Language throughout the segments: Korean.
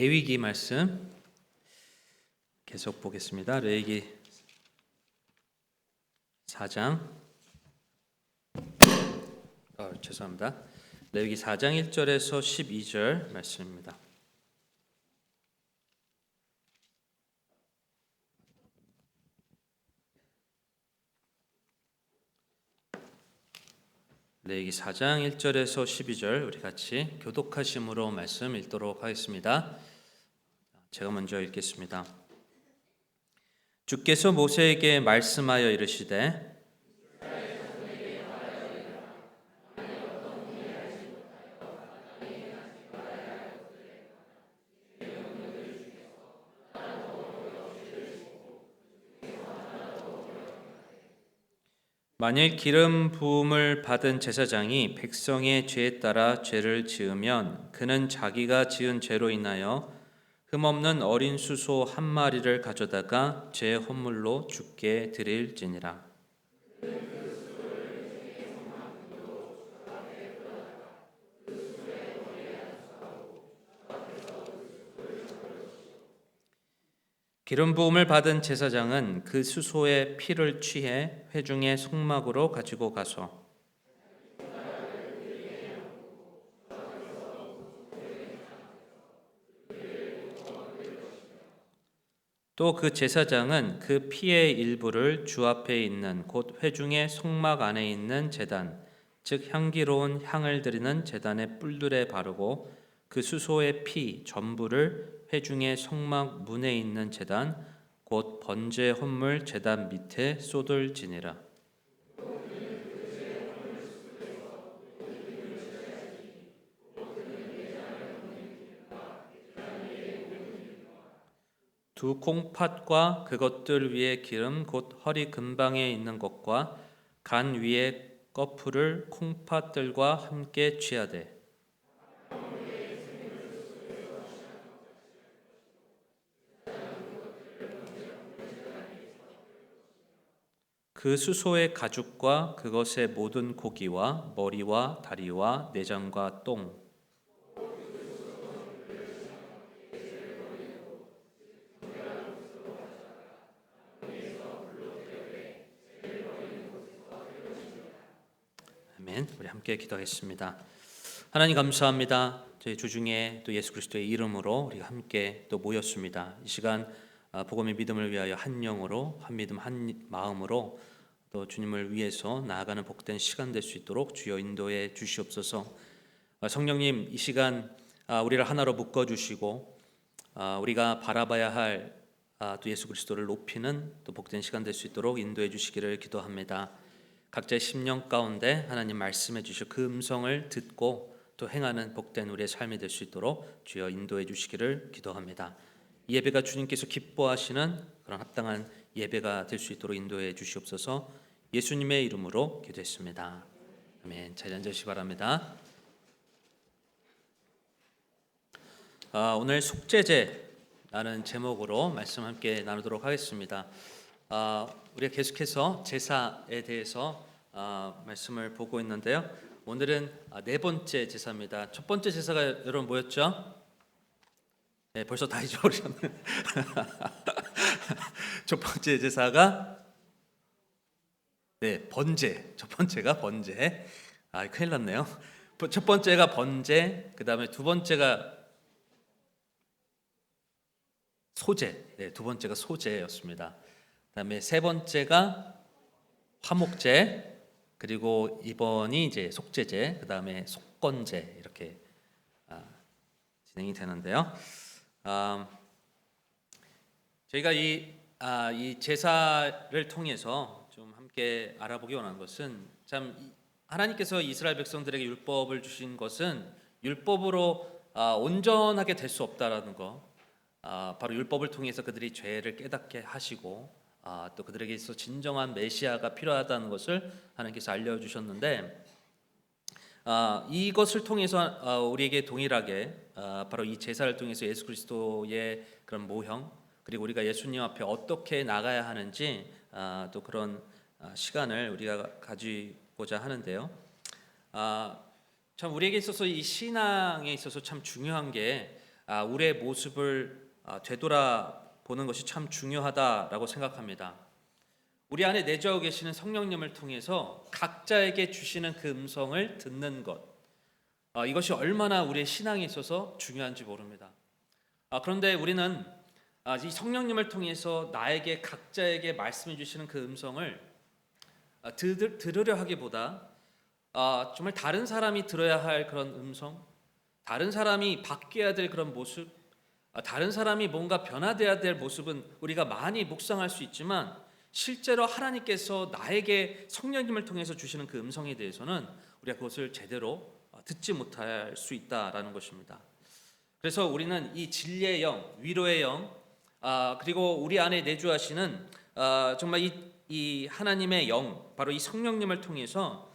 레위기 말씀 계속 보겠습니다. 레위기 4장 죄송합니다. 레위기 4장 1절에서 12절 말씀입니다. 레위기 4장 1절에서 12절 우리 같이 교독하심으로 말씀 읽도록 하겠습니다. 제가 먼저 읽겠습니다. 주께서 모세에게 말씀하여 이르시되 만일 기름 부음을 받은 제사장이 백성의 죄에 따라 죄를 지으면 그는 자기가 지은 죄로 인하여 흠없는 어린 수소 한 마리를 가져다가 죄 헌물로 주께 드릴지니라. 기름 부음을 받은 제사장은 그 수소의 피를 취해 회중의 속막으로 가지고 가서 또 그 제사장은 그 피의 일부를 주 앞에 있는 곧 회중의 속막 안에 있는 제단, 즉 향기로운 향을 드리는 제단의 뿔들에 바르고 그 수소의 피 전부를 회중의 속막 문에 있는 제단, 곧 번제 헌물 제단 밑에 쏟을지니라. 두 콩팥과 그것들 위에 기름 곧 허리 근방에 있는 것과 간 위에 꺼풀을 콩팥들과 함께 취하되 그 수소의 가죽과 그것의 모든 고기와 머리와 다리와 내장과 똥 아멘. 우리 함께 기도하겠습니다. 하나님 감사합니다. 저희 주중에 또 예수 그리스도의 이름으로 우리가 함께 또 모였습니다. 이 시간 복음의 믿음을 위하여 한 영으로 한 믿음 한 마음으로 또 주님을 위해서 나아가는 복된 시간 될 수 있도록 주여 인도해 주시옵소서. 성령님 이 시간 우리를 하나로 묶어 주시고 우리가 바라봐야 할 또 예수 그리스도를 높이는 또 복된 시간 될 수 있도록 인도해 주시기를 기도합니다. 각자의 심령 가운데 하나님 말씀해 주실 그 음성을 듣고 또 행하는 복된 우리의 삶이 될 수 있도록 주여 인도해 주시기를 기도합니다. 이 예배가 주님께서 기뻐하시는 그런 합당한 예배가 될 수 있도록 인도해 주시옵소서. 예수님의 이름으로 기도했습니다. 아멘. 자리 앉으시기 바랍니다. 오늘 속죄제라는 제목으로 말씀 함께 나누도록 하겠습니다. 우리가 계속해서 제사에 대해서 말씀을 보고 있는데요. 오늘은 네 번째 제사입니다. 첫 번째 제사가 여러분 뭐였죠? 네, 벌써 다 잊어버리셨네. 첫 번째 제사가 번제. 첫 번째가 번제. 큰일 났네요. 첫 번째가 번제, 그 다음에 두 번째가 소제. 두 번째가 소제였습니다. 그다음에 세 번째가 화목제, 그리고 이번이 이제 속죄제, 그다음에 속건제 이렇게 진행이 되는데요. 저희가 이 제사를 통해서 좀 함께 알아보기 원하는 것은 참 하나님께서 이스라엘 백성들에게 율법을 주신 것은 율법으로 온전하게 될 수 없다라는 거, 바로 율법을 통해서 그들이 죄를 깨닫게 하시고 또 그들에게 있어 진정한 메시아가 필요하다는 것을 하나님께서 알려주셨는데 이것을 통해서 우리에게 동일하게 바로 이 제사를 통해서 예수 그리스도의 그런 모형 그리고 우리가 예수님 앞에 어떻게 나가야 하는지 또 그런 시간을 우리가 가지고자 하는데요. 참 우리에게 있어서 이 신앙에 있어서 참 중요한 게 우리의 모습을 되돌아보는 것이 참 중요하다라고 생각합니다. 우리 안에 내주하고 계시는 성령님을 통해서 각자에게 주시는 그 음성을 듣는 것, 이것이 얼마나 우리의 신앙에 있어서 중요한지 모릅니다. 그런데 우리는 이 성령님을 통해서 나에게 각자에게 말씀해 주시는 그 음성을 들으려 하기보다 정말 다른 사람이 들어야 할 그런 음성, 다른 사람이 바뀌어야 될 그런 모습, 다른 사람이 뭔가 변화돼야 될 모습은 우리가 많이 묵상할 수 있지만 실제로 하나님께서 나에게 성령님을 통해서 주시는 그 음성에 대해서는 우리가 그것을 제대로 듣지 못할 수 있다라는 것입니다. 그래서 우리는 이 진리의 영, 위로의 영, 그리고 우리 안에 내주하시는 정말 이 하나님의 영, 바로 이 성령님을 통해서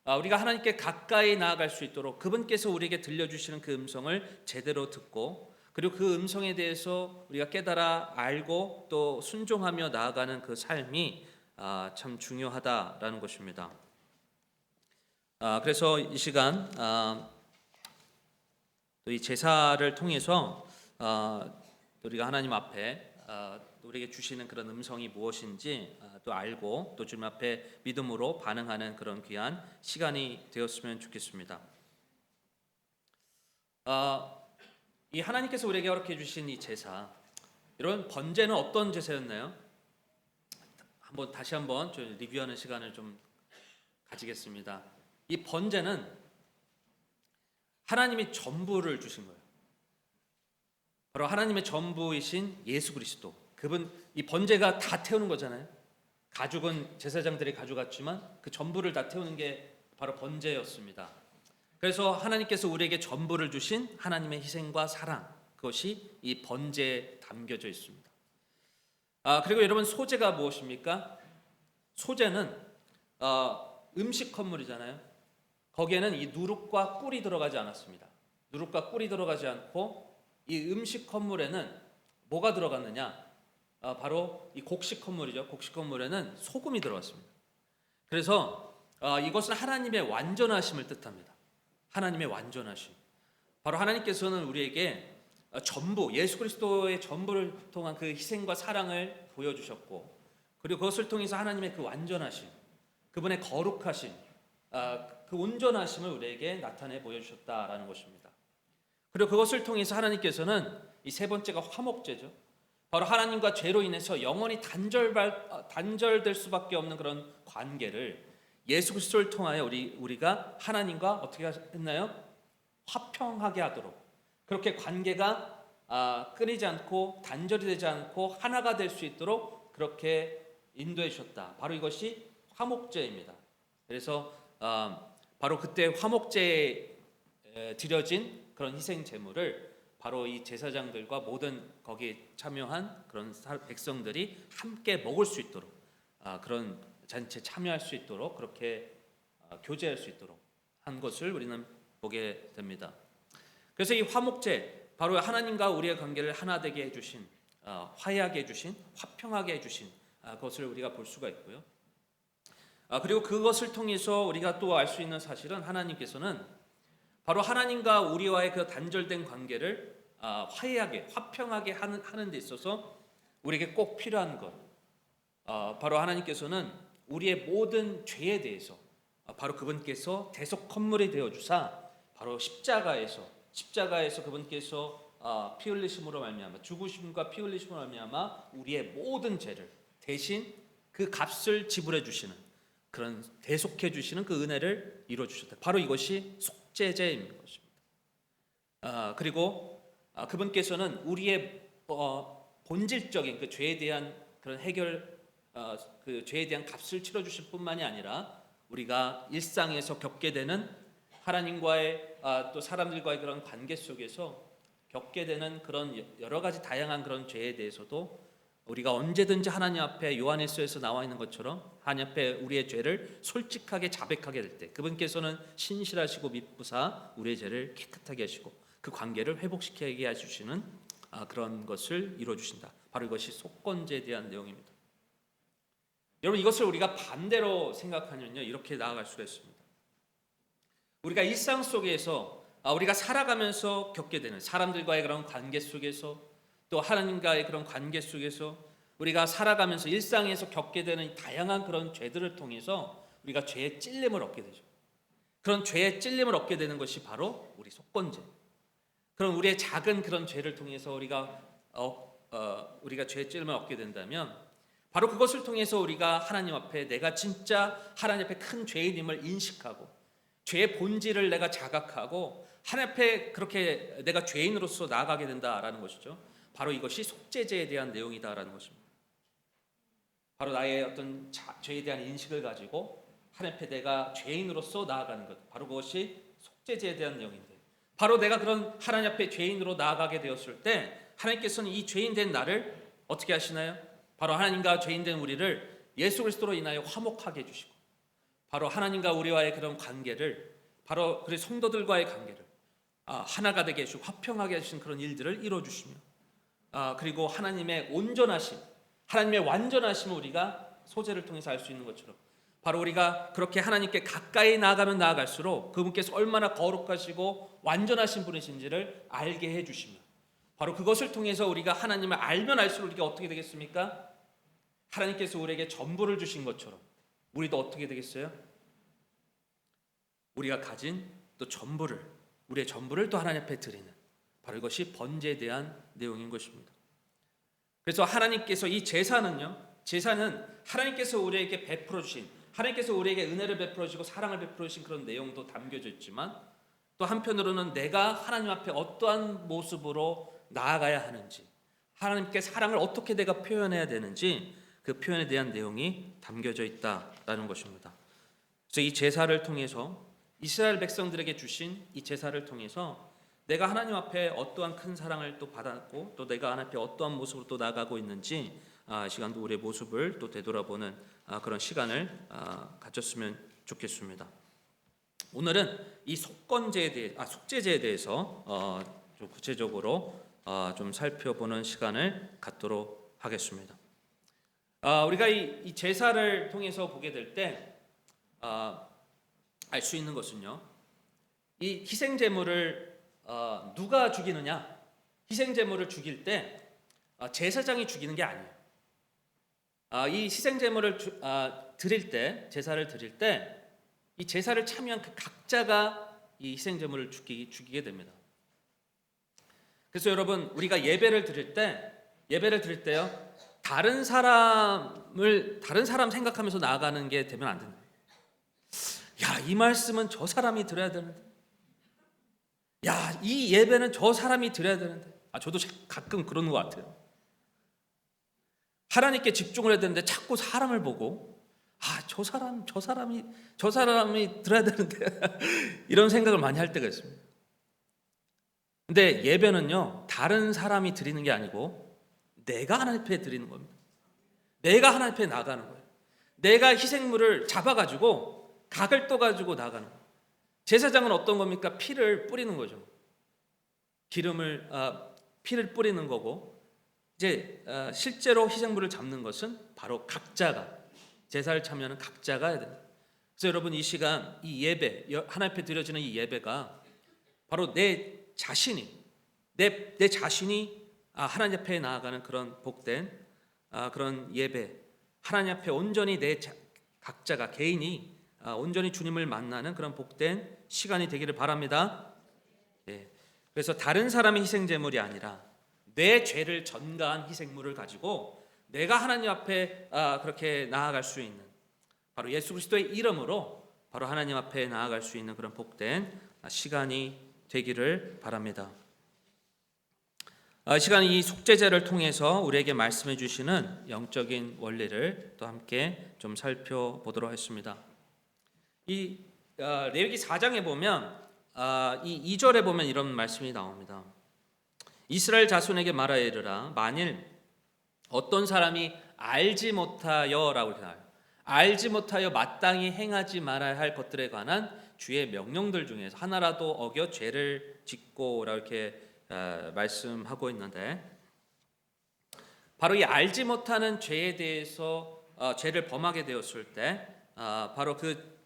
우리가 하나님께 가까이 나아갈 수 있도록 그분께서 우리에게 들려주시는 그 음성을 제대로 듣고, 그리고 그 음성에 대해서 우리가 깨달아 알고 또 순종하며 나아가는 그 삶이 참 중요하다라는 것입니다. 그래서 이 시간 또 이 제사를 통해서 우리가 하나님 앞에 우리에게 주시는 그런 음성이 무엇인지 또 알고 또 주님 앞에 믿음으로 반응하는 그런 귀한 시간이 되었으면 좋겠습니다. 이 하나님께서 우리에게 허락해 주신 이 제사, 이런 번제는 어떤 제사였나요? 다시 한번 리뷰하는 시간을 좀 가지겠습니다. 이 번제는 하나님이 전부를 주신 거예요. 바로 하나님의 전부이신 예수 그리스도, 그분, 이 번제가 다 태우는 거잖아요. 가죽은 제사장들이 가져갔지만 그 전부를 다 태우는 게 바로 번제였습니다. 그래서 하나님께서 우리에게 전부를 주신 하나님의 희생과 사랑, 그것이 이 번제에 담겨져 있습니다. 그리고 여러분, 소제가 무엇입니까? 소제는 음식 건물이잖아요. 거기에는 이 누룩과 꿀이 들어가지 않았습니다. 누룩과 꿀이 들어가지 않고 이 음식 건물에는 뭐가 들어갔느냐? 바로 이 곡식 건물이죠. 곡식 건물에는 소금이 들어갔습니다. 그래서 이것은 하나님의 완전하심을 뜻합니다. 하나님의 완전하심. 바로 하나님께서는 우리에게 전부, 예수 그리스도의 전부를 통한 그 희생과 사랑을 보여주셨고, 그리고 그것을 통해서 하나님의 그 완전하심, 그분의 거룩하심, 그 온전하심을 우리에게 나타내 보여주셨다라는 것입니다. 그리고 그것을 통해서 하나님께서는 이 세 번째가 화목제죠. 바로 하나님과 죄로 인해서 영원히 단절될 수밖에 없는 그런 관계를 예수 그리스도를 통하여 우리가 하나님과 어떻게 했나요? 화평하게 하도록, 그렇게 관계가 끊이지 않고 단절이 되지 않고 하나가 될 수 있도록 그렇게 인도해 주셨다. 바로 이것이 화목제입니다. 그래서 바로 그때 화목제에 드려진 그런 희생 제물을 바로 이 제사장들과 모든 거기에 참여한 그런 백성들이 함께 먹을 수 있도록, 그런 잔치에 참여할 수 있도록, 그렇게 교제할 수 있도록 한 것을 우리는 보게 됩니다. 그래서 이 화목제, 바로 하나님과 우리의 관계를 하나 되게 해주신, 화해하게 해주신, 화평하게 해주신 그것을 우리가 볼 수가 있고요. 그리고 그것을 통해서 우리가 또 알 수 있는 사실은 하나님께서는 바로 하나님과 우리와의 그 단절된 관계를 화해하게, 화평하게 하는 데 있어서 우리에게 꼭 필요한 것, 바로 하나님께서는 우리의 모든 죄에 대해서 바로 그분께서 대속 헌물이 되어 주사, 바로 십자가에서 그분께서 피 흘리심으로 말미암아, 죽으심과 피 흘리심으로 말미암아 우리의 모든 죄를 대신 그 값을 지불해 주시는, 그런 대속해 주시는 그 은혜를 이루어 주셨다. 바로 이것이 속죄제인 것입니다. 그리고 그분께서는 우리의 본질적인 그 죄에 대한 그런 그 죄에 대한 값을 치러 주실 뿐만이 아니라 우리가 일상에서 겪게 되는 하나님과의 또 사람들과의 그런 관계 속에서 겪게 되는 그런 여러 가지 다양한 그런 죄에 대해서도 우리가 언제든지 하나님 앞에 요한일서에서 나와 있는 것처럼 하나님 앞에 우리의 죄를 솔직하게 자백하게 될 때 그분께서는 신실하시고 미쁘사 우리의 죄를 깨끗하게 하시고 그 관계를 회복시키게 해주시는 그런 것을 이루어 주신다. 바로 이것이 속건제에 대한 내용입니다. 여러분, 이것을 우리가 반대로 생각하면요, 이렇게 나아갈 수가 있습니다. 우리가 일상 속에서 우리가 살아가면서 겪게 되는 사람들과의 그런 관계 속에서 또 하나님과의 그런 관계 속에서 우리가 살아가면서 일상에서 겪게 되는 다양한 그런 죄들을 통해서 우리가 죄의 찔림을 얻게 되죠. 그런 죄의 찔림을 얻게 되는 것이 바로 우리 속건죄. 그런 우리의 작은 그런 죄를 통해서 우리가 죄의 찔림을 얻게 된다면 바로 그것을 통해서 우리가 하나님 앞에 내가 진짜 하나님 앞에 큰 죄인임을 인식하고 죄의 본질을 내가 자각하고 하나님 앞에 그렇게 내가 죄인으로서 나아가게 된다라는 것이죠. 바로 이것이 속죄제에 대한 내용이다라는 것입니다. 바로 나의 어떤 죄에 대한 인식을 가지고 하나님 앞에 내가 죄인으로서 나아가는 것, 바로 그것이 속죄제에 대한 내용인데, 바로 내가 그런 하나님 앞에 죄인으로 나아가게 되었을 때 하나님께서는 이 죄인 된 나를 어떻게 하시나요? 바로 하나님과 죄인 된 우리를 예수 그리스도로 인하여 화목하게 해주시고, 바로 하나님과 우리와의 그런 관계를, 바로 그리 성도들과의 관계를 하나가 되게 해주시고 화평하게 해주신 그런 일들을 이루어주시며, 그리고 하나님의 온전하심, 하나님의 완전하심을 우리가 소재를 통해서 알 수 있는 것처럼, 바로 우리가 그렇게 하나님께 가까이 나아가면 나아갈수록 그분께서 얼마나 거룩하시고 완전하신 분이신지를 알게 해주시며, 바로 그것을 통해서 우리가 하나님을 알면 알수록 우리가 어떻게 되겠습니까? 하나님께서 우리에게 전부를 주신 것처럼 우리도 어떻게 되겠어요? 우리가 가진 또 전부를, 우리의 전부를 또 하나님 앞에 드리는, 바로 이것이 번제에 대한 내용인 것입니다. 그래서 하나님께서 이 제사는요, 제사는 하나님께서 우리에게 베풀어 주신, 하나님께서 우리에게 은혜를 베풀어 주시고 사랑을 베풀어 주신 그런 내용도 담겨져 있지만, 또 한편으로는 내가 하나님 앞에 어떠한 모습으로 나아가야 하는지, 하나님께 사랑을 어떻게 내가 표현해야 되는지, 그 표현에 대한 내용이 담겨져 있다라는 것입니다. 그래서 이 제사를 통해서 이스라엘 백성들에게 주신 이 제사를 통해서 내가 하나님 앞에 어떠한 큰 사랑을 또 받았고, 또 내가 하나님 앞에 어떠한 모습으로 또 나아가고 있는지 시간도 우리의 모습을 또 되돌아보는 그런 시간을 가졌으면 좋겠습니다. 오늘은 이 속죄제에 대해서 좀 구체적으로 좀 살펴보는 시간을 갖도록 하겠습니다. 우리가 이 제사를 통해서 보게 될 때 알 수 있는 것은요, 이 희생 제물을 누가 죽이느냐? 희생 제물을 죽일 때 제사장이 죽이는 게 아니에요. 이 희생 제물을 드릴 때, 제사를 드릴 때 이 제사를 참여한 그 각자가 이 희생 제물을 죽이게 됩니다. 그래서 여러분, 우리가 예배를 드릴 때요, 다른 사람 생각하면서 나아가는 게 되면 안 된다. 야, 이 말씀은 저 사람이 들어야 되는데, 야, 이 예배는 저 사람이 드려야 되는데. 저도 가끔 그런 것 같아요. 하나님께 집중을 해야 되는데 자꾸 사람을 보고, 저 사람이 들어야 되는데 이런 생각을 많이 할 때가 있습니다. 근데 예배는요, 다른 사람이 드리는 게 아니고 내가 하나님 앞에 드리는 겁니다. 내가 하나님 앞에 나가는 거예요. 내가 희생물을 잡아가지고 각을 떠가지고 나가는 거예요. 제사장은 어떤 겁니까? 피를 뿌리는 거죠. 피를 뿌리는 거고, 이제 실제로 희생물을 잡는 것은 바로 각자가, 제사를 참여하는 각자가 해야 됩니다. 그래서 여러분, 이 시간, 이 예배, 하나님 앞에 드려지는 이 예배가 바로 내 자신이 하나님 앞에 나아가는 그런 복된 그런 예배, 하나님 앞에 온전히 각자가, 개인이 온전히 주님을 만나는 그런 복된 시간이 되기를 바랍니다. 그래서 다른 사람의 희생제물이 아니라 내 죄를 전가한 희생물을 가지고 내가 하나님 앞에 그렇게 나아갈 수 있는, 바로 예수 그리스도의 이름으로 바로 하나님 앞에 나아갈 수 있는 그런 복된 시간이 되기를 바랍니다. 이 시간, 이 속죄제를 통해서 우리에게 말씀해 주시는 영적인 원리를 또 함께 좀 살펴보도록 하겠습니다. 이 레위기 4장에 보면 이 2절에 보면 이런 말씀이 나옵니다. 이스라엘 자손에게 말하여 이르라, 만일 어떤 사람이 알지 못하여라고 이렇게 나와요. 알지 못하여 마땅히 행하지 말아야 할 것들에 관한 주의 명령들 중에서 하나라도 어겨 죄를 짓고라고 이렇게 말씀하고 있는데, 바로 이 알지 못하는 죄에 대해서 죄를 범하게 되었을 때 바로 그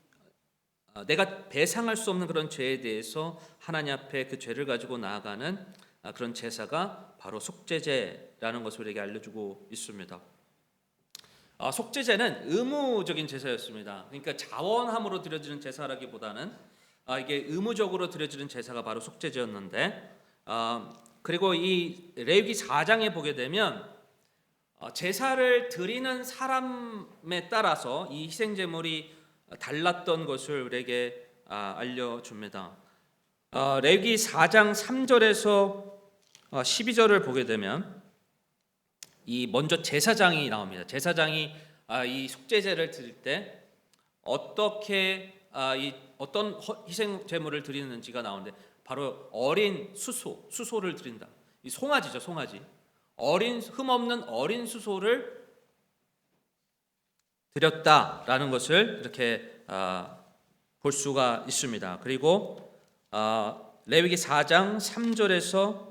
내가 배상할 수 없는 그런 죄에 대해서 하나님 앞에 그 죄를 가지고 나아가는 그런 제사가 바로 속죄제라는 것을 우리에게 알려주고 있습니다. 속죄제는 의무적인 제사였습니다. 그러니까 자원함으로 드려지는 제사라기보다는 이게 의무적으로 드려지는 제사가 바로 속죄제였는데, 그리고 이 레위기 4장에 보게 되면 제사를 드리는 사람에 따라서 이 희생제물이 달랐던 것을 우리에게 알려줍니다. 레위기 4장 3절에서 12절을 보게 되면 이 먼저 제사장이 나옵니다. 제사장이 이 속죄제를 드릴 때 어떻게 어떤 희생 제물을 드리는지가 나오는데, 바로 어린 수소를 드린다. 이 송아지죠, 송아지. 흠없는 어린 수소를 드렸다라는 것을 이렇게 볼 수가 있습니다. 그리고 레위기 4장 3절에서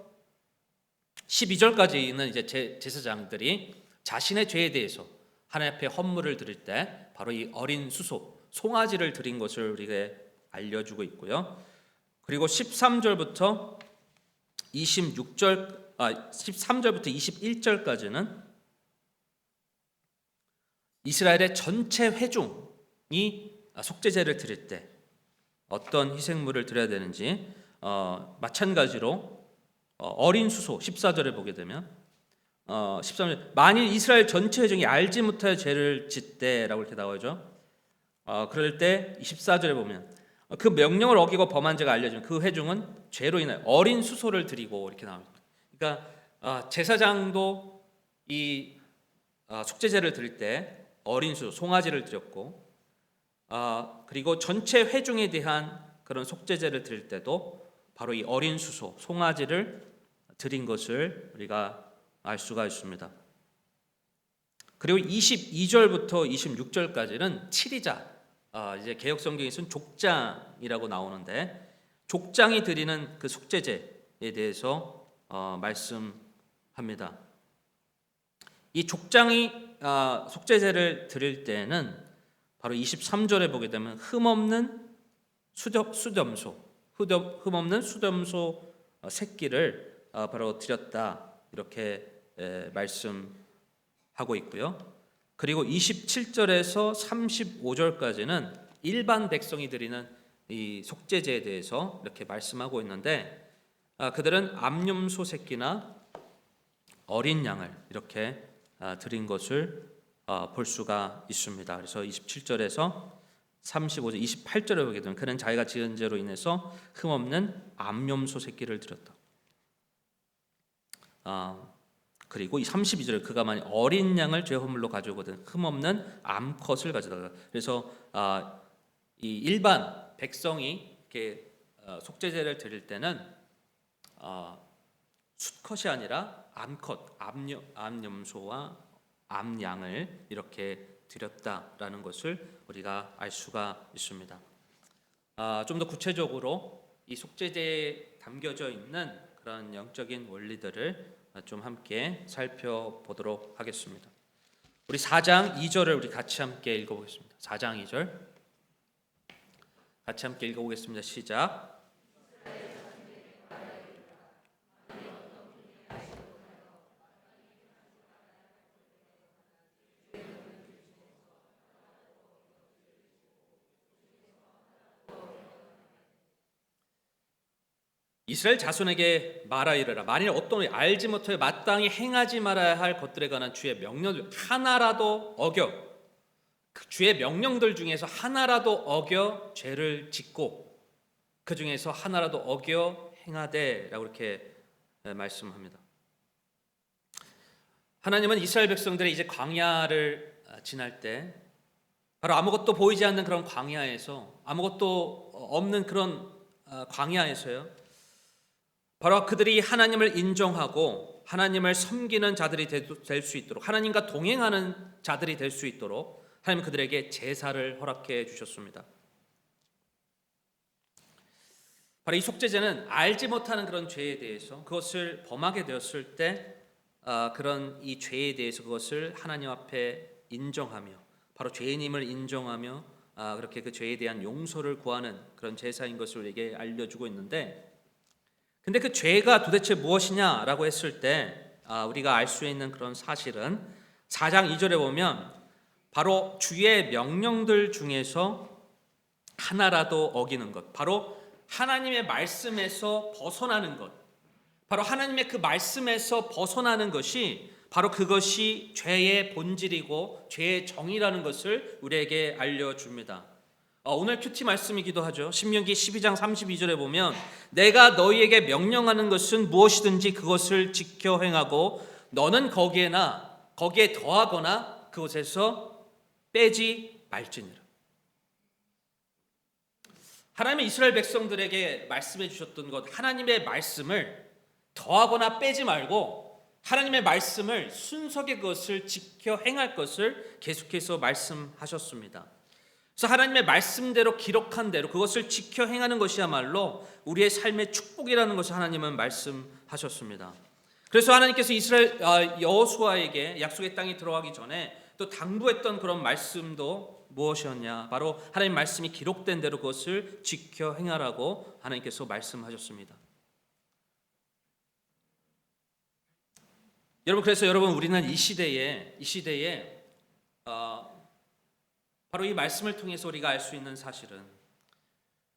12절까지 있는 이제 제사장들이 자신의 죄에 대해서 하나님 앞에 헌물을 드릴 때 바로 이 어린 수소, 송아지를 드린 것을 우리에게 알려주고 있고요. 그리고 13절부터 21절까지는 이스라엘의 전체 회중이 속죄제를 드릴 때 어떤 희생물을 드려야 되는지, 마찬가지로 어린 수소 14절에 보게 되면 13절, 만일 이스라엘 전체 회중이 알지 못하여 죄를 짓대라고 이렇게 나오죠. 그럴 때 14절에 보면 그 명령을 어기고 범한 자가 알려지면 그 회중은 죄로 인하여 어린 수소를 드리고 이렇게 나옵니다. 그러니까 제사장도 이 속죄제를 드릴 때 어린 수소, 송아지를 드렸고, 그리고 전체 회중에 대한 그런 속죄제를 드릴 때도 바로 이 어린 수소, 송아지를 드린 것을 우리가 알 수가 있습니다. 그리고 22절부터 26절까지는 치리자, 이제 개역 성경에서는 족장이라고 나오는데, 족장이 드리는 그 속죄제에 대해서 말씀합니다. 이 족장이 속죄제를 드릴 때는 바로 23절에 보게 되면 흠없는 수렴소 새끼를 바로 드렸다, 이렇게 말씀하고 있고요. 그리고 27절에서 35절까지는 일반 백성이 드리는 이 속죄제에 대해서 이렇게 말씀하고 있는데, 그들은 암염소 새끼나 어린 양을 이렇게 드린 것을 볼 수가 있습니다. 그래서 27절에서 35절, 28절에 보게 되면 그는 자기가 지은 죄로 인해서 흠없는 암염소 새끼를 드렸다. 그리고 이 32절에 그가 만일 어린 양을 죄 헌물로 가져오거든 흠없는 암컷을 가져다가, 그래서 이 일반 백성이 이렇게 속죄제를 드릴 때는 수컷이 아니라 암컷, 암염소와 암양을 이렇게 드렸다라는 것을 우리가 알 수가 있습니다. 좀 더 구체적으로 이 속죄제에 담겨져 있는 그런 영적인 원리들을 좀 함께 살펴보도록 하겠습니다. 우리 4장 2절을 우리 같이 함께 읽어보겠습니다. 4장 2절 같이 함께 읽어보겠습니다. 시작. 이스라엘 자손에게 말하 이르라. 만일 어떤 알지 못하여 마땅히 행하지 말아야 할 것들에 관한 주의 명령들 하나라도 어겨, 그 주의 명령들 중에서 하나라도 어겨 죄를 짓고 그 중에서 하나라도 어겨 행하되라고 이렇게 말씀합니다. 하나님은 이스라엘 백성들이 이제 광야를 지날 때, 바로 아무것도 보이지 않는 그런 광야에서, 아무것도 없는 그런 광야에서요, 바로 그들이 하나님을 인정하고 하나님을 섬기는 자들이 될 수 있도록, 하나님과 동행하는 자들이 될 수 있도록 하나님 그들에게 제사를 허락해 주셨습니다. 바로 이 속죄제는 알지 못하는 그런 죄에 대해서, 그것을 범하게 되었을 때 그런 이 죄에 대해서 그것을 하나님 앞에 인정하며, 바로 죄인임을 인정하며 그렇게 그 죄에 대한 용서를 구하는 그런 제사인 것을 우리에게 알려주고 있는데, 근데 그 죄가 도대체 무엇이냐라고 했을 때 우리가 알 수 있는 그런 사실은 4장 2절에 보면 바로 주의 명령들 중에서 하나라도 어기는 것, 바로 하나님의 말씀에서 벗어나는 것, 바로 하나님의 그 말씀에서 벗어나는 것이 바로 그것이 죄의 본질이고 죄의 정의라는 것을 우리에게 알려줍니다. 오늘 큐티 말씀이기도 하죠. 신명기 12장 32절에 보면 내가 너희에게 명령하는 것은 무엇이든지 그것을 지켜 행하고 너는 거기에 더하거나 그곳에서 빼지 말지니라. 하나님의 이스라엘 백성들에게 말씀해 주셨던 것, 하나님의 말씀을 더하거나 빼지 말고 하나님의 말씀을 순서게 그것을 지켜 행할 것을 계속해서 말씀하셨습니다. 그래서 하나님의 말씀대로 기록한 대로 그것을 지켜 행하는 것이야말로 우리의 삶의 축복이라는 것을 하나님은 말씀하셨습니다. 그래서 하나님께서 이스라엘 여호수아에게 약속의 땅에 들어가기 전에 또 당부했던 그런 말씀도 무엇이었냐? 바로 하나님 말씀이 기록된 대로 그것을 지켜 행하라고 하나님께서 말씀하셨습니다. 여러분 우리는 이 시대에 바로 이 말씀을 통해서 우리가 알 수 있는 사실은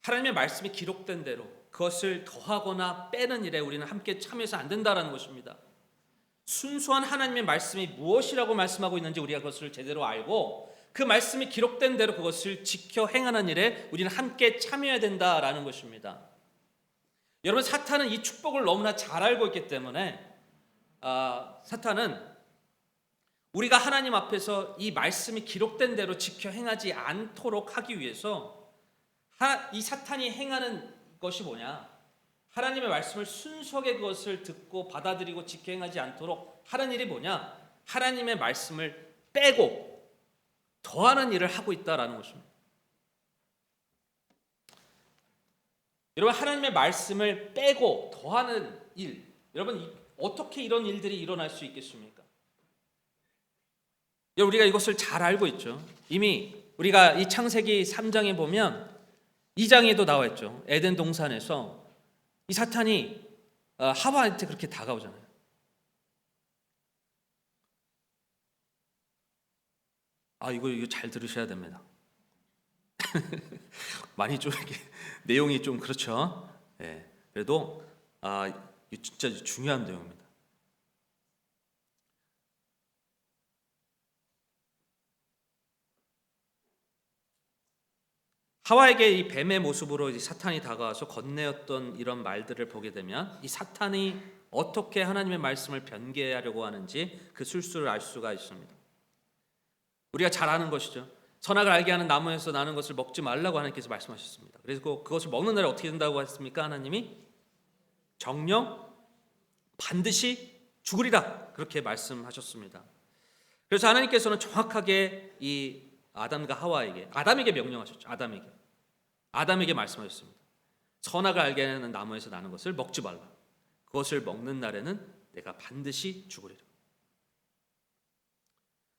하나님의 말씀이 기록된 대로 그것을 더하거나 빼는 일에 우리는 함께 참여해서 안 된다라는 것입니다. 순수한 하나님의 말씀이 무엇이라고 말씀하고 있는지 우리가 그것을 제대로 알고 그 말씀이 기록된 대로 그것을 지켜 행하는 일에 우리는 함께 참여해야 된다라는 것입니다. 여러분, 사탄은 이 축복을 너무나 잘 알고 있기 때문에 사탄은 우리가 하나님 앞에서 이 말씀이 기록된 대로 지켜 행하지 않도록 하기 위해서 이 사탄이 행하는 것이 뭐냐? 하나님의 말씀을 순수하게 그것을 듣고 받아들이고 지켜 행하지 않도록 하는 일이 뭐냐? 하나님의 말씀을 빼고 더하는 일을 하고 있다라는 것입니다. 여러분, 하나님의 말씀을 빼고 더하는 일, 여러분 어떻게 이런 일들이 일어날 수 있겠습니까? 우리가 이것을 잘 알고 있죠. 이미 우리가 이 창세기 3장에 보면 2장에도 나와 있죠. 에덴 동산에서 이 사탄이 하와한테 그렇게 다가오잖아요. 이거 잘 들으셔야 됩니다. 많이 좀 이렇게 내용이 좀 그렇죠. 예. 그래도 이거 진짜 중요한 내용입니다. 하와에게 이 뱀의 모습으로 이 사탄이 다가와서 건네었던 이런 말들을 보게 되면 이 사탄이 어떻게 하나님의 말씀을 변개하려고 하는지 그 술수를 알 수가 있습니다. 우리가 잘 아는 것이죠. 선악을 알게 하는 나무에서 나는 것을 먹지 말라고 하나님께서 말씀하셨습니다. 그래서 그것을 먹는 날에 어떻게 된다고 했습니까? 하나님이 정령 반드시 죽으리라 그렇게 말씀하셨습니다. 그래서 하나님께서는 정확하게 이 아담과 하와에게, 아담에게 명령하셨죠. 아담에게 말씀하셨습니다. 선악을 알게 하는 나무에서 나는 것을 먹지 말라. 그것을 먹는 날에는 내가 반드시 죽으리라.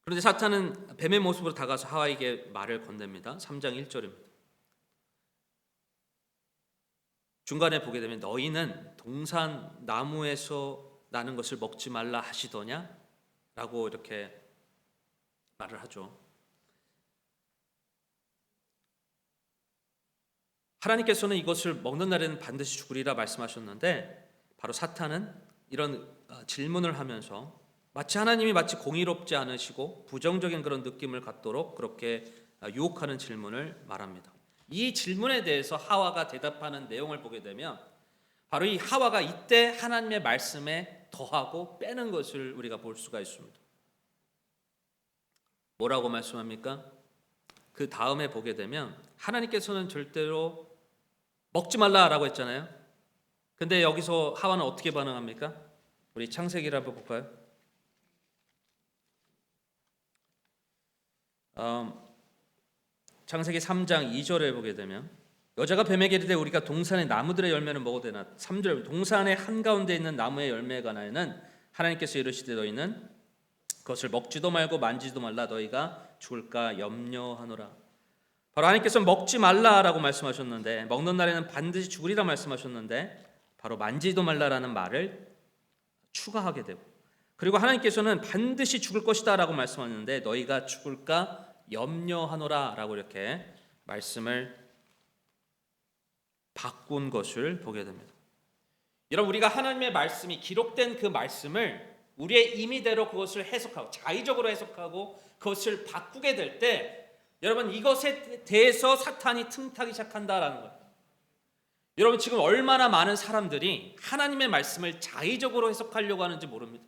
그런데 사탄은 뱀의 모습으로 다가서 하와에게 말을 건넵니다. 3장 1절입니다. 중간에 보게 되면 너희는 동산 나무에서 나는 것을 먹지 말라 하시더냐? 라고 이렇게 말을 하죠. 하나님께서는 이것을 먹는 날에는 반드시 죽으리라 말씀하셨는데 바로 사탄은 이런 질문을 하면서 마치 하나님이 공의롭지 않으시고 부정적인 그런 느낌을 갖도록 그렇게 유혹하는 질문을 말합니다. 이 질문에 대해서 하와가 대답하는 내용을 보게 되면 바로 이 하와가 이때 하나님의 말씀에 더하고 빼는 것을 우리가 볼 수가 있습니다. 뭐라고 말씀합니까? 그 다음에 보게 되면 하나님께서는 절대로 먹지 말라라고 했잖아요. 근데 여기서 하와는 어떻게 반응합니까? 우리 창세기를 한번 볼까요? 창세기 3장 2절에 보게 되면 여자가 뱀에게 이르되 우리가 동산의 나무들의 열매는 먹어도 되나? 3절 동산의 한가운데 있는 나무의 열매에 관하여는 하나님께서 이르시되 너희는 그것을 먹지도 말고 만지지도 말라 너희가 죽을까 염려하노라. 바로 하나님께서 먹지 말라라고 말씀하셨는데, 먹는 날에는 반드시 죽으리라 말씀하셨는데 바로 만지도 말라라는 말을 추가하게 되고, 그리고 하나님께서는 반드시 죽을 것이다 라고 말씀하셨는데 너희가 죽을까 염려하노라 라고 이렇게 말씀을 바꾼 것을 보게 됩니다. 여러분, 우리가 하나님의 말씀이 기록된 그 말씀을 우리의 임의대로 그것을 해석하고 자의적으로 해석하고 그것을 바꾸게 될 때, 여러분, 이것에 대해서 사탄이 틈타기 시작한다라는 거예요. 여러분, 지금 얼마나 많은 사람들이 하나님의 말씀을 자의적으로 해석하려고 하는지 모릅니다.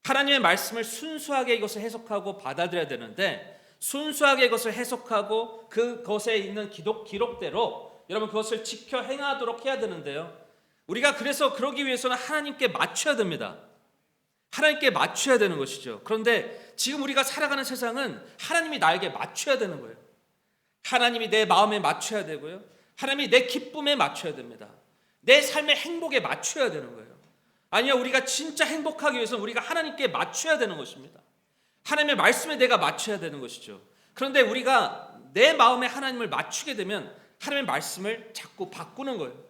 하나님의 말씀을 순수하게 이것을 해석하고 받아들여야 되는데, 순수하게 이것을 해석하고 그것에 있는 기록대로 여러분 그것을 지켜 행하도록 해야 되는데요, 우리가 그래서 그러기 위해서는 하나님께 맞춰야 됩니다. 하나님께 맞춰야 되는 것이죠. 그런데 지금 우리가 살아가는 세상은 하나님이 나에게 맞춰야 되는 거예요. 하나님이 내 마음에 맞춰야 되고요, 하나님이 내 기쁨에 맞춰야 됩니다. 내 삶의 행복에 맞춰야 되는 거예요. 아니요, 우리가 진짜 행복하기 위해서는 우리가 하나님께 맞춰야 되는 것입니다. 하나님의 말씀에 내가 맞춰야 되는 것이죠. 그런데 우리가 내 마음에 하나님을 맞추게 되면 하나님의 말씀을 자꾸 바꾸는 거예요.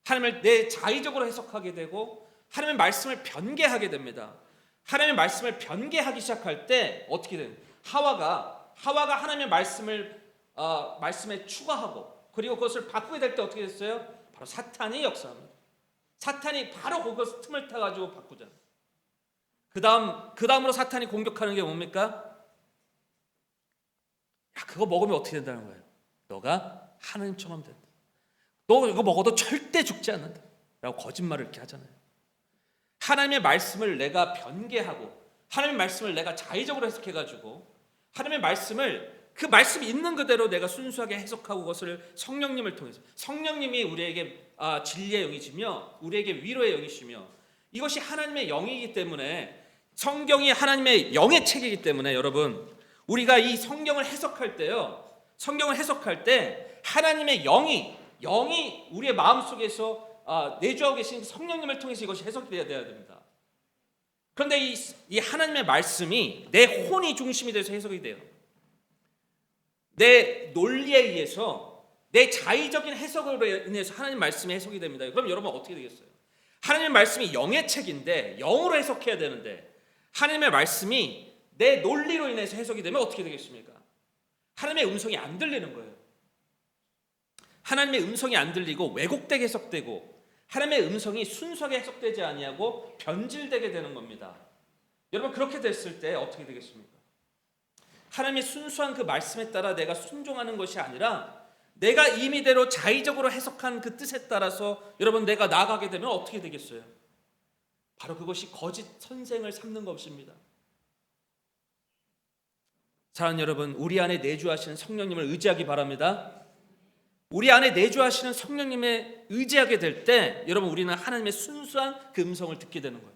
하나님을 내 자의적으로 해석하게 되고 하나님의 말씀을 변개하게 됩니다. 하나님의 말씀을 변개하기 시작할 때 어떻게 돼요? 하와가 하나님의 말씀에 추가하고 그리고 그것을 바꾸게 될 때 어떻게 됐어요? 바로 사탄이 역사합니다. 사탄이 바로 그것을 틈을 타가지고 바꾸잖아요. 그 다음으로 사탄이 공격하는 게 뭡니까? 야, 그거 먹으면 어떻게 된다는 거예요? 너가 하나님처럼 된다. 너 이거 먹어도 절대 죽지 않는다 라고 거짓말을 이렇게 하잖아요. 하나님의 말씀을 내가 변개하고 하나님의 말씀을 내가 자의적으로 해석해가지고 하나님의 말씀을 그 말씀이 있는 그대로 내가 순수하게 해석하고 그것을 성령님을 통해서, 성령님이 우리에게 진리의 영이시며 우리에게 위로의 영이시며 이것이 하나님의 영이기 때문에, 성경이 하나님의 영의 책이기 때문에 여러분, 우리가 이 성경을 해석할 때요, 성경을 해석할 때 하나님의 영이 우리의 마음속에서 내주하고 계신 성령님을 통해서 이것이 해석되어야 됩니다. 그런데 이 하나님의 말씀이 내 혼이 중심이 돼서 해석이 돼요. 내 논리에 의해서, 내 자의적인 해석으로 인해서 하나님 말씀이 해석이 됩니다. 그럼 여러분 어떻게 되겠어요? 하나님의 말씀이 영의 책인데 영으로 해석해야 되는데 하나님의 말씀이 내 논리로 인해서 해석이 되면 어떻게 되겠습니까? 하나님의 음성이 안 들리는 거예요. 하나님의 음성이 안 들리고 왜곡되게 해석되고 하나님의 음성이 순수하게 해석되지 아니하고 변질되게 되는 겁니다. 여러분, 그렇게 됐을 때 어떻게 되겠습니까? 하나님의 순수한 그 말씀에 따라 내가 순종하는 것이 아니라 내가 임의대로 자의적으로 해석한 그 뜻에 따라서 여러분 내가 나아가게 되면 어떻게 되겠어요? 바로 그것이 거짓 선생을 삼는 것입니다. 사랑하는 여러분, 우리 안에 내주하시는 성령님을 의지하기 바랍니다. 우리 안에 내주하시는 성령님에 의지하게 될 때 여러분 우리는 하나님의 순수한 그 음성을 듣게 되는 거예요.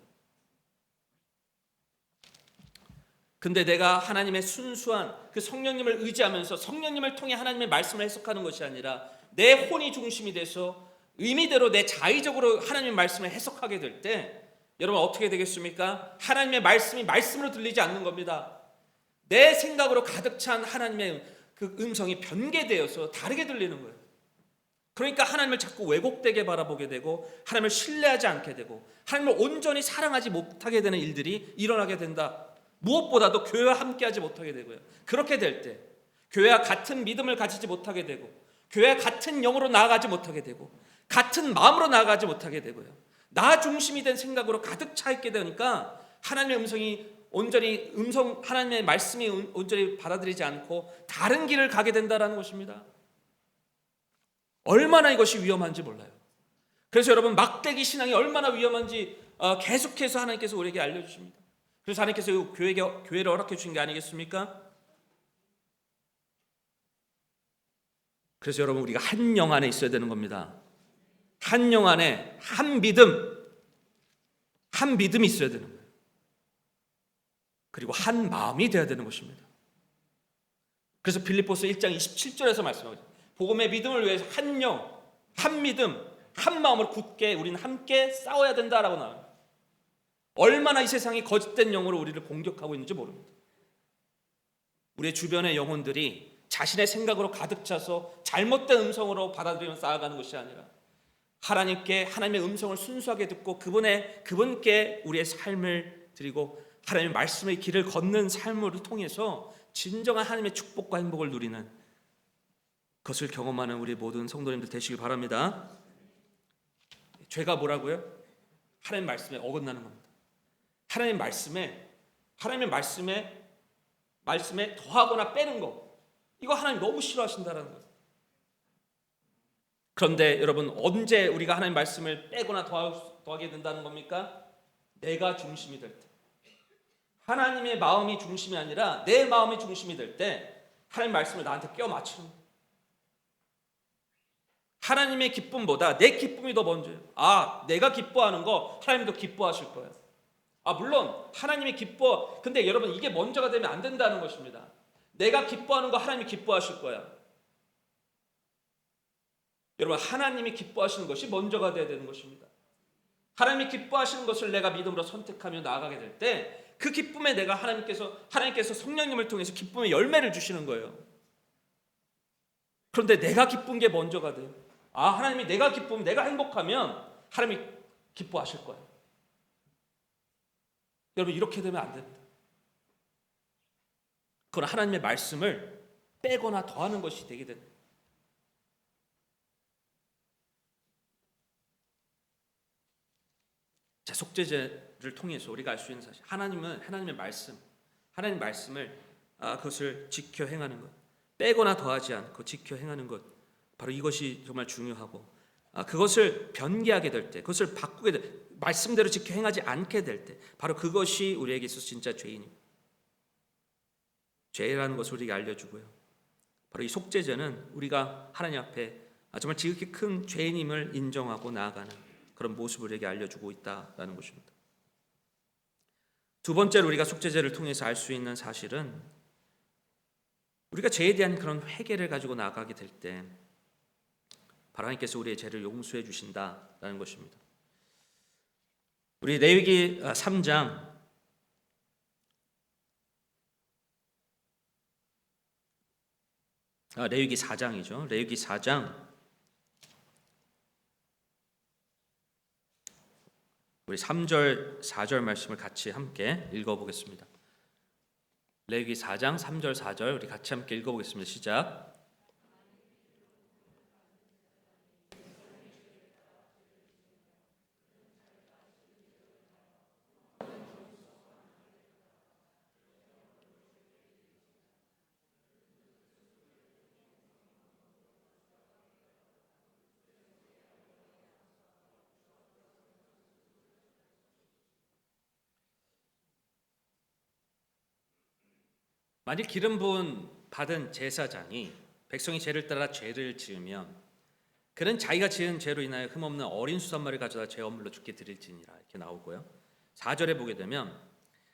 근데 내가 하나님의 순수한 그 성령님을 의지하면서 성령님을 통해 하나님의 말씀을 해석하는 것이 아니라 내 혼이 중심이 돼서 의미대로 내 자의적으로 하나님의 말씀을 해석하게 될 때 여러분 어떻게 되겠습니까? 하나님의 말씀이 말씀으로 들리지 않는 겁니다. 내 생각으로 가득 찬 하나님의 그 음성이 변개되어서 다르게 들리는 거예요. 그러니까 하나님을 자꾸 왜곡되게 바라보게 되고 하나님을 신뢰하지 않게 되고 하나님을 온전히 사랑하지 못하게 되는 일들이 일어나게 된다. 무엇보다도 교회와 함께하지 못하게 되고요. 그렇게 될 때 교회와 같은 믿음을 가지지 못하게 되고 교회와 같은 영으로 나아가지 못하게 되고 같은 마음으로 나아가지 못하게 되고요. 나 중심이 된 생각으로 가득 차 있게 되니까 하나님의 음성이 온전히 하나님의 말씀이 온전히 받아들이지 않고 다른 길을 가게 된다는 것입니다. 얼마나 이것이 위험한지 몰라요. 그래서 여러분 막대기 신앙이 얼마나 위험한지 계속해서 하나님께서 우리에게 알려주십니다. 그래서 하나님께서 교회를 허락해 주신 게 아니겠습니까? 그래서 여러분 우리가 한 영 안에 있어야 되는 겁니다. 한 영 안에 한 믿음이 있어야 되는 거예요. 그리고 한 마음이 되어야 되는 것입니다. 그래서 빌립보서 1장 27절에서 말씀하죠. 복음의 믿음을 위해서 한 영, 한 믿음, 한 마음으로 굳게 우리는 함께 싸워야 된다라고 나와요. 얼마나 이 세상이 거짓된 영으로 우리를 공격하고 있는지 모릅니다. 우리의 주변의 영혼들이 자신의 생각으로 가득 차서 잘못된 음성으로 받아들이며 쌓아가는 것이 아니라 하나님께 하나님의 음성을 순수하게 듣고 그분께 우리의 삶을 드리고 하나님의 말씀의 길을 걷는 삶을 통해서 진정한 하나님의 축복과 행복을 누리는 그것을 경험하는 우리 모든 성도님들 되시길 바랍니다. 죄가 뭐라고요? 하나님 말씀에 어긋나는 겁니다. 하나님 말씀에 더하거나 빼는 거, 이거 하나님 너무 싫어하신다라는 거예요. 그런데 여러분, 언제 우리가 하나님 말씀을 빼거나 더하게 된다는 겁니까? 내가 중심이 될 때, 하나님의 마음이 중심이 아니라 내 마음이 중심이 될 때 하나님 말씀을 나한테 껴 맞추는 거예요. 하나님의 기쁨보다 내 기쁨이 더 먼저예요. 내가 기뻐하는 거 하나님도 기뻐하실 거예요. 물론 하나님이 근데 여러분, 이게 먼저가 되면 안 된다는 것입니다. 내가 기뻐하는 거 하나님이 기뻐하실 거야. 여러분, 하나님이 기뻐하시는 것이 먼저가 돼야 되는 것입니다. 하나님이 기뻐하시는 것을 내가 믿음으로 선택하며 나아가게 될 때 그 기쁨에 하나님께서 성령님을 통해서 기쁨의 열매를 주시는 거예요. 그런데 내가 기쁜 게 먼저가 돼요. 하나님이 내가 행복하면 하나님이 기뻐하실 거예요. 여러분, 이렇게 되면 안 됩니다. 그건 하나님의 말씀을 빼거나 더하는 것이 되게 됩니다. 자, 속죄제를 통해서 우리가 알 수 있는 사실, 하나님의 말씀을 그것을 지켜 행하는 것, 빼거나 더하지 않고 지켜 행하는 것, 바로 이것이 정말 중요하고, 그것을 변개하게 될 때, 그것을 바꾸게 될 때, 말씀대로 지켜 행하지 않게 될 때, 바로 그것이 우리에게 있어서 진짜 죄인입니다. 죄라는 것을 우리에게 알려주고요. 바로 이 속죄제는 우리가 하나님 앞에 정말 지극히 큰 죄인임을 인정하고 나아가는 그런 모습을 우리에게 알려주고 있다는 것입니다. 두 번째로 우리가 속죄제를 통해서 알 수 있는 사실은, 우리가 죄에 대한 그런 회개를 가지고 나아가게 될 때 바로 하나님께서 우리의 죄를 용서해 주신다라는 것입니다. 우리 레위기 3장 레위기 4장이죠. 레위기 4장 우리 3절 4절 말씀을 같이 함께 읽어보겠습니다. 레위기 4장 3절 4절 우리 같이 함께 읽어보겠습니다. 시작. 만일 기름 부은 받은 제사장이 백성이 죄를 따라 죄를 지으면 그는 자기가 지은 죄로 인하여 흠없는 어린 수산물을 가져다 죄 허물로 주께 드릴지니라, 이렇게 나오고요. 4절에 보게 되면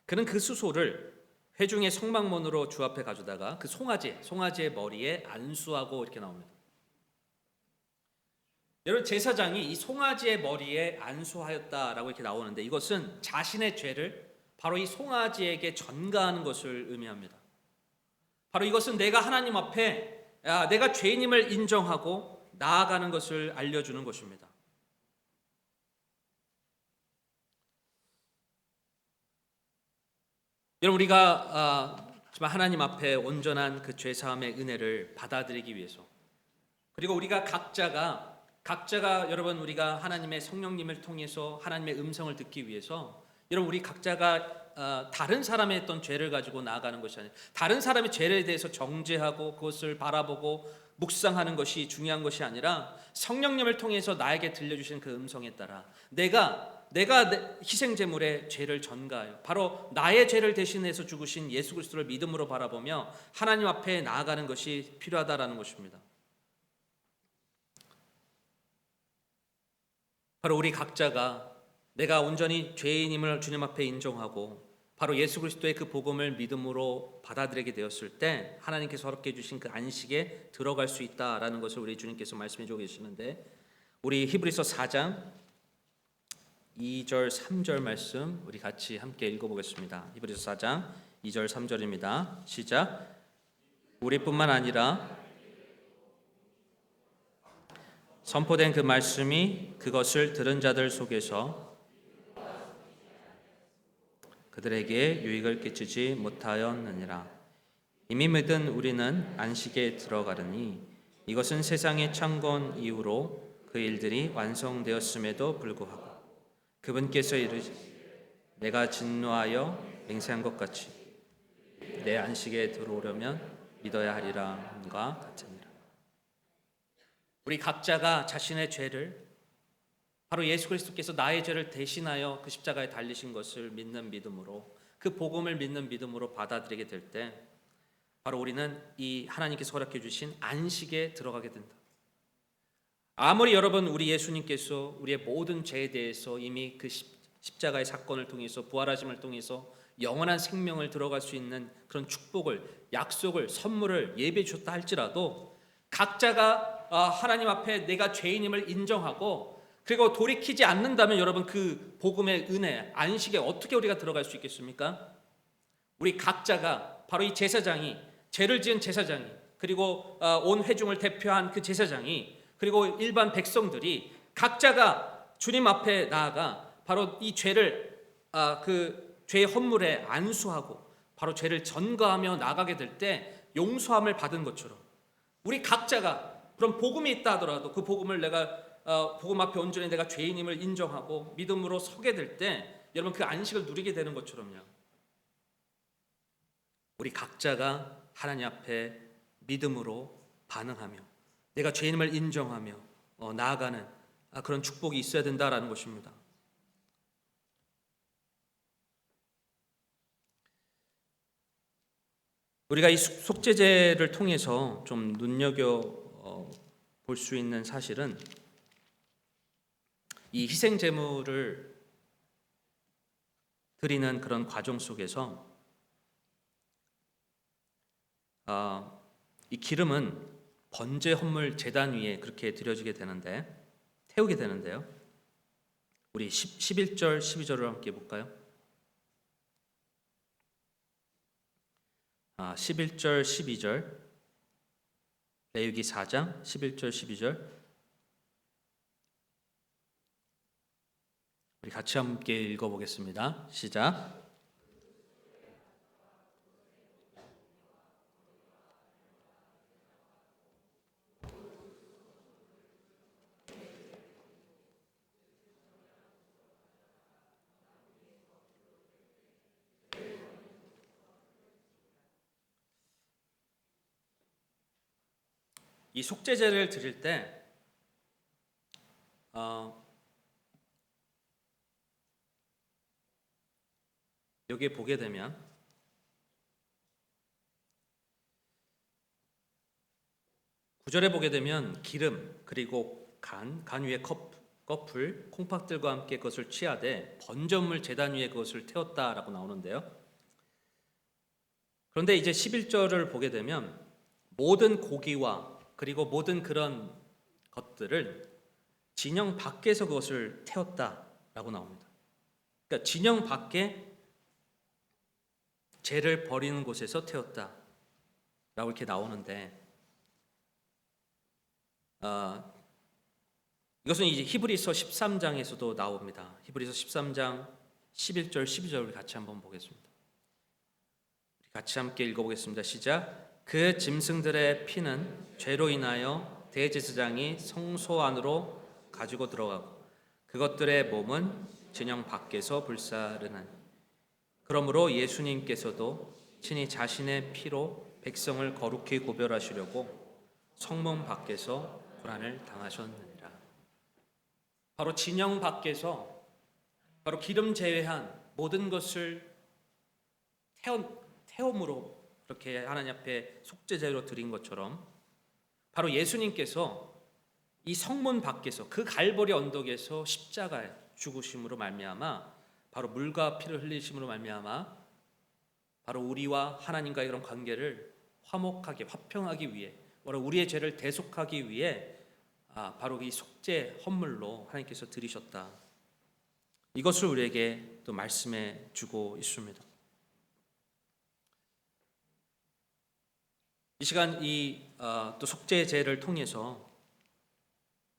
그는 그 수소를 회중의 성막문으로 주 앞에 가져다가 그 송아지의 머리에 안수하고, 이렇게 나옵니다. 여러분, 제사장이 이 송아지의 머리에 안수하였다라고 이렇게 나오는데, 이것은 자신의 죄를 바로 이 송아지에게 전가하는 것을 의미합니다. 바로 이것은 내가 하나님 앞에 내가 죄인임을 인정하고 나아가는 것을 알려주는 것입니다. 여러분, 우리가 정말 하나님 앞에 온전한 그 죄사함의 은혜를 받아들이기 위해서, 그리고 우리가 각자가 여러분, 우리가 하나님의 성령님을 통해서 하나님의 음성을 듣기 위해서, 여러분, 우리 각자가 다른 사람의 했던 죄를 가지고 나아가는 것이 아니라 다른 사람의 죄에 대해서 정죄하고 그것을 바라보고 묵상하는 것이 중요한 것이 아니라 성령님을 통해서 나에게 들려주신 그 음성에 따라 내가 희생제물의 죄를 전가하여 바로 나의 죄를 대신해서 죽으신 예수 그리스도를 믿음으로 바라보며 하나님 앞에 나아가는 것이 필요하다라는 것입니다. 바로 우리 각자가 내가 온전히 죄인임을 주님 앞에 인정하고 바로 예수 그리스도의 그 복음을 믿음으로 받아들이게 되었을 때 하나님께서 허락해 주신 그 안식에 들어갈 수 있다라는 것을 우리 주님께서 말씀해 주고 계시는데, 우리 히브리서 4장 2절 3절 말씀 우리 같이 함께 읽어보겠습니다. 히브리서 4장 2절 3절입니다. 시작. 우리뿐만 아니라 선포된 그 말씀이 그것을 들은 자들 속에서 그들에게 유익을 끼치지 못하였느니라. 이미 믿은 우리는 안식에 들어가려니 이것은 세상의 창건 이후로 그 일들이 완성되었음에도 불구하고 그분께서 이르시되 내가 진노하여 맹세한 것 같이 내 안식에 들어오려면 믿어야 하리라 함과 같으니라. 우리 각자가 자신의 죄를 바로 예수 그리스도께서 나의 죄를 대신하여 그 십자가에 달리신 것을 믿는 믿음으로, 그 복음을 믿는 믿음으로 받아들이게 될 때 바로 우리는 이 하나님께서 허락해 주신 안식에 들어가게 된다. 아무리 여러분 우리 예수님께서 우리의 모든 죄에 대해서 이미 그 십자가의 사건을 통해서 부활하심을 통해서 영원한 생명을 들어갈 수 있는 그런 축복을, 약속을, 선물을 예배해 주셨다 할지라도 각자가 하나님 앞에 내가 죄인임을 인정하고 그리고 돌이키지 않는다면 여러분 그 복음의 은혜, 안식에 어떻게 우리가 들어갈 수 있겠습니까? 우리 각자가 바로 이 제사장이, 죄를 지은 제사장이, 그리고 온 회중을 대표한 그 제사장이, 그리고 일반 백성들이 각자가 주님 앞에 나아가 바로 이 죄를 그 죄의 헌물에 안수하고 바로 죄를 전가하며 나가게 될 때 용서함을 받은 것처럼 우리 각자가 그런 복음이 있다 하더라도 그 복음을 내가 복음 앞에 온전히 내가 죄인임을 인정하고 믿음으로 서게 될 때 여러분 그 안식을 누리게 되는 것처럼요. 우리 각자가 하나님 앞에 믿음으로 반응하며 내가 죄인임을 인정하며 나아가는 그런 축복이 있어야 된다라는 것입니다. 우리가 이 속죄제를 통해서 좀 눈여겨 볼 수 있는 사실은 이 희생 제물을 드리는 그런 과정 속에서 이 기름은 번제 헌물 제단 위에 그렇게 드려지게 되는데 태우게 되는데요. 우리 11절 12절을 함께 볼까요? 11절 12절 레위기 4장 11절 12절 우리 같이 함께 읽어보겠습니다. 시작. 이 속죄제를 드릴 때 여기에 보게 되면 구절에 보게 되면 기름 그리고 간 위에 거풀 콩팥들과 함께 그것을 취하되 번제물 제단 위에 그것을 태웠다라고 나오는데요. 그런데 이제 11절을 보게 되면 모든 고기와 그리고 모든 그런 것들을 진영 밖에서 그것을 태웠다라고 나옵니다. 그러니까 진영 밖에 죄를 버리는 곳에서 태웠다라고 이렇게 나오는데 이것은 이제 히브리서 13장에서도 나옵니다. 히브리서 13장 11절 12절을 같이 한번 보겠습니다. 같이 함께 읽어보겠습니다. 시작. 그 짐승들의 피는 죄로 인하여 대제사장이 성소 안으로 가지고 들어가고 그것들의 몸은 진영 밖에서 불사르나니 그러므로 예수님께서도 친히 자신의 피로 백성을 거룩히 구별하시려고 성문 밖에서 고난을 당하셨느니라. 바로 진영 밖에서 바로 기름 제외한 모든 것을 태움으로 그렇게 하나님 앞에 속죄제로 드린 것처럼 바로 예수님께서 이 성문 밖에서 그 갈보리 언덕에서 십자가에 죽으심으로 말미암아 바로 물과 피를 흘리심으로 말미암아 바로 우리와 하나님과의 그런 관계를 화목하게 화평하기 위해 바로 우리의 죄를 대속하기 위해 바로 이 속죄 헌물로 하나님께서 드리셨다. 이것을 우리에게 또 말씀해 주고 있습니다. 이 시간 또 속죄제를 통해서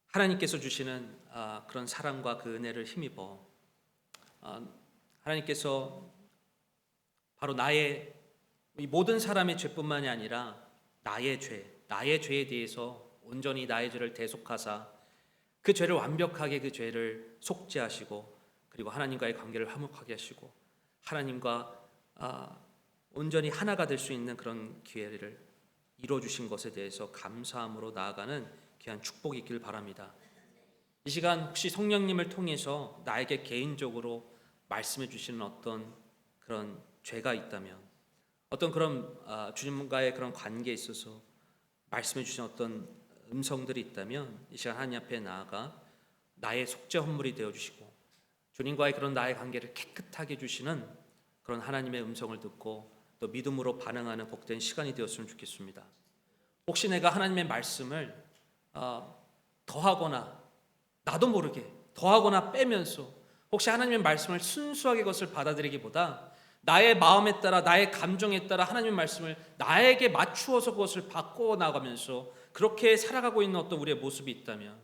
하나님께서 주시는 그런 사랑과 그 은혜를 힘입어 하나님께서 바로 나의 이 모든 사람의 죄뿐만이 아니라 나의 죄에 대해서 온전히 나의 죄를 대속하사 그 죄를 완벽하게 그 죄를 속죄하시고 그리고 하나님과의 관계를 화목하게 하시고 하나님과 온전히 하나가 될 수 있는 그런 기회를 이루어 주신 것에 대해서 감사함으로 나아가는 귀한 축복이 있길 바랍니다. 이 시간 혹시 성령님을 통해서 나에게 개인적으로 말씀해 주시는 어떤 그런 죄가 있다면, 어떤 그런 주님과의 그런 관계에 있어서 말씀해 주신 어떤 음성들이 있다면 이 시간 하나님 앞에 나아가 나의 속죄 헌물이 되어 주시고 주님과의 그런 나의 관계를 깨끗하게 주시는 그런 하나님의 음성을 듣고 또 믿음으로 반응하는 복된 시간이 되었으면 좋겠습니다. 혹시 내가 하나님의 말씀을 더하거나 나도 모르게 더하거나 빼면서 혹시 하나님의 말씀을 순수하게 그것을 받아들이기보다 나의 마음에 따라 나의 감정에 따라 하나님의 말씀을 나에게 맞추어서 그것을 바꿔 나가면서 그렇게 살아가고 있는 어떤 우리의 모습이 있다면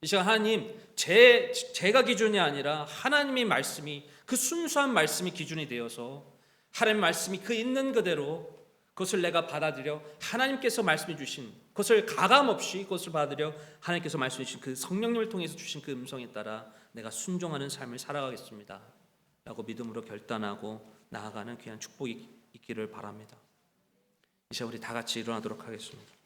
이 시간 하나님 제가 기준이 아니라 하나님의 말씀이 그 순수한 말씀이 기준이 되어서 하나님의 말씀이 그 있는 그대로 그것을 내가 받아들여 하나님께서 말씀해 주신 그것을 가감없이 그것을 받아들여 하나님께서 말씀해 주신 그 성령님을 통해서 주신 그 음성에 따라 내가 순종하는 삶을 살아가겠습니다 라고 믿음으로 결단하고 나아가는 귀한 축복이 있기를 바랍니다. 이제 우리 다 같이 일어나도록 하겠습니다.